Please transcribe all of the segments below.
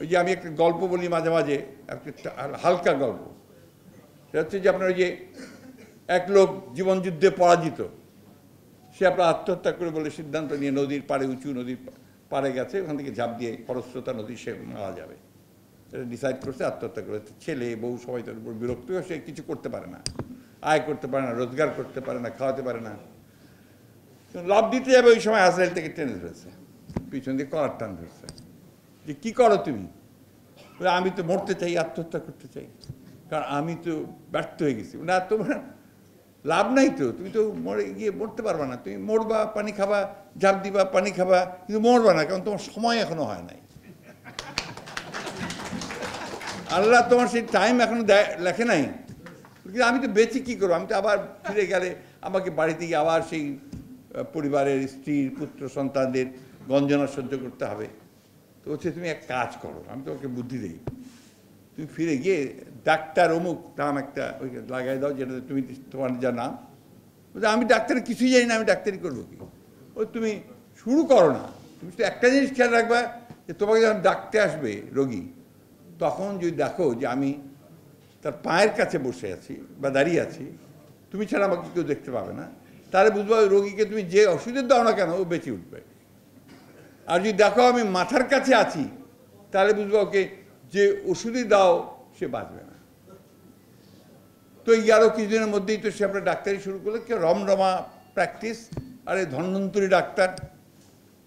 ওই যে আমি একটা গল্প বলি মাঝে মাঝে, একটা হালকা গল্প। সেটা হচ্ছে যে আপনার ওই যে এক লোক জীবনযুদ্ধে পরাজিত, সে আপনার আত্মহত্যা করে বলে সিদ্ধান্ত নিয়ে নদীর পাড়ে, উঁচু নদীর পাড়ে গেছে, ওখান থেকে ঝাঁপ দিয়ে খরস্রোতা নদী সে মারা যাবে, এটা ডিসাইড করছে, আত্মহত্যা করে। ছেলে বউ সবাই তার উপর বিরক্ত হয়ে সে কিছু করতে পারে না, আয় করতে পারে না, রোজগার করতে পারে না, খাওয়াতে পারে না। লাভ দিতে যাবে, ওই সময় আজরাইল থেকে টেনে ধরেছে, পিছন দিয়ে কলার টান ধরছে, যে কী করো তুমি? আমি তো মরতে চাই, আত্মহত্যা করতে চাই, কারণ আমি তো ব্যর্থ হয়ে গেছি। না, তোমার লাভ নাই তো, তুমি তো মরে গিয়ে মরতে পারবা না, তুমি মরবা, পানি খাবা, ঝাঁপ দিবা, পানি খাবা, কিন্তু মরবা না, কারণ তোমার সময় এখনো হয় নাই। আল্লাহ তোমার সেই টাইম এখনো লেখে নাই। কিন্তু আমি তো বেঁচে কী করবো? আমি তো আবার ফিরে গেলে আমাকে বাড়িতে গিয়ে আবার সেই পরিবারের স্ত্রীর, পুত্র সন্তানদের গঞ্জনা সহ্য করতে হবে। তো হচ্ছে তুমি এক কাজ করো, আমি তোমাকে বুদ্ধি দিই, তুমি ফিরে গিয়ে ডাক্তার অমুক নাম একটা ওই লাগাই দাও, যেটা তুমি তোমার যা নাম। আমি ডাক্তারে কিছুই জানি না, আমি ডাক্তারি করবো কি? ওই তুমি শুরু করো না। তুমি তো একটা জিনিস খেয়াল রাখবা, যে তোমাকে যখন ডাকতে আসবে রোগী, তখন যদি দেখো যে আমি তার পায়ের কাছে বসে আছি বা দাঁড়িয়ে আছি, তুমি ছাড়া আমাকে কেউ দেখতে পাবে না, তাহলে বুঝবো ওই রোগীকে তুমি যে ওষুধের দাও না কেন, ও বেঁচে উঠবে। আর যদি দেখো আমি মাথার কাছে আছি, তাহলে বুঝবো ওকে যে ওষুধই দাও সে বাঁচবে না। তো এই আরও কিছুদিনের মধ্যেই তো সে আপনার ডাক্তারি শুরু করলো, কেউ রমরমা প্র্যাকটিস। আর এই ধন্বন্তরী ডাক্তার,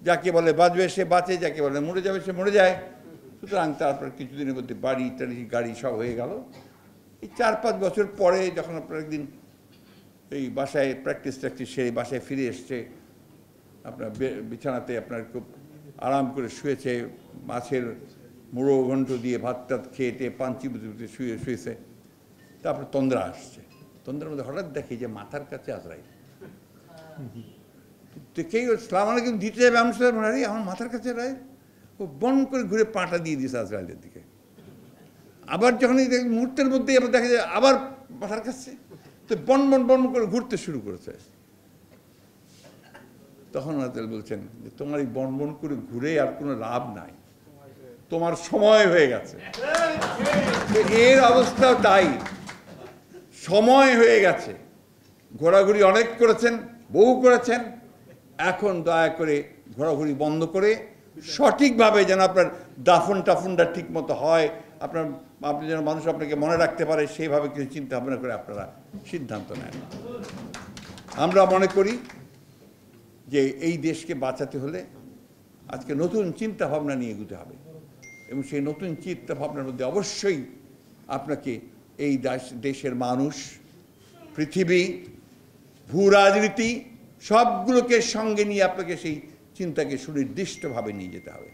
যাকে বলে বাঁচবে সে বাঁচে, যাকে বলে মরে যাবে সে মরে যায়। সুতরাং তারপর কিছুদিনের মধ্যে বাড়ি টাড়ি গাড়ি সব হয়ে গেল। এই 4-5 বছর পরে যখন আপনার একদিন এই বাসায় প্র্যাকটিস সেরে বাসায় ফিরে এসছে, আপনার বিছানাতে আপনার খুব আরাম করে শুয়েছে, মাছের মুড়ো ঘণ্ট দিয়ে ভাত টাত খেয়েটে পাঞ্চি বুঝে শুয়েছে। তারপর তন্দ্রা আসছে, তন্দ্রার মধ্যে হঠাৎ দেখি যে মাথার কাছে আজরাইল। দেখেই ও সালাম আলাইকুম দিতে যাবে, আমি আমার মাথার কাছে রাইল। ও বন করে ঘুরে পাটা দিয়ে দিয়েছে আজরাইলের দিকে। আবার যখন মুহূর্তের মধ্যেই আবার দেখা যায় আবার মাথার কাছে, তো বন বন বন করে ঘুরতে শুরু করেছে। তখন আজরাইল বলছেন যে তোমার এই বন বন করে ঘুরে আর কোনো লাভ নাই, তোমার সময় হয়ে গেছে। এর অবস্থাও তাই, সময় হয়ে গেছে। ঘোরাঘুরি অনেক করেছেন, বহু করেছেন, এখন দয়া করে ঘোরাঘুরি বন্ধ করে সঠিকভাবে যেন আপনার দাফন টাফনটা ঠিক মতো হয়, আপনি যেন মানুষ আপনাকে মনে রাখতে পারে, সেইভাবে কিছু চিন্তা ভাবনা করে আপনারা সিদ্ধান্ত নেন। আমরা মনে করি যে এই দেশকে বাঁচাতে হলে আজকে নতুন চিন্তা ভাবনা নিয়ে এগোতে হবে, এবং সেই নতুন চিন্তা ভাবনার মধ্যে অবশ্যই আপনাকে এই দেশের মানুষ, পৃথিবী, ভূ রাজনীতি সবগুলোকে সঙ্গে নিয়ে আপনাকে সেই চিন্তাকে সুনির্দিষ্টভাবে নিয়ে যেতে হবে।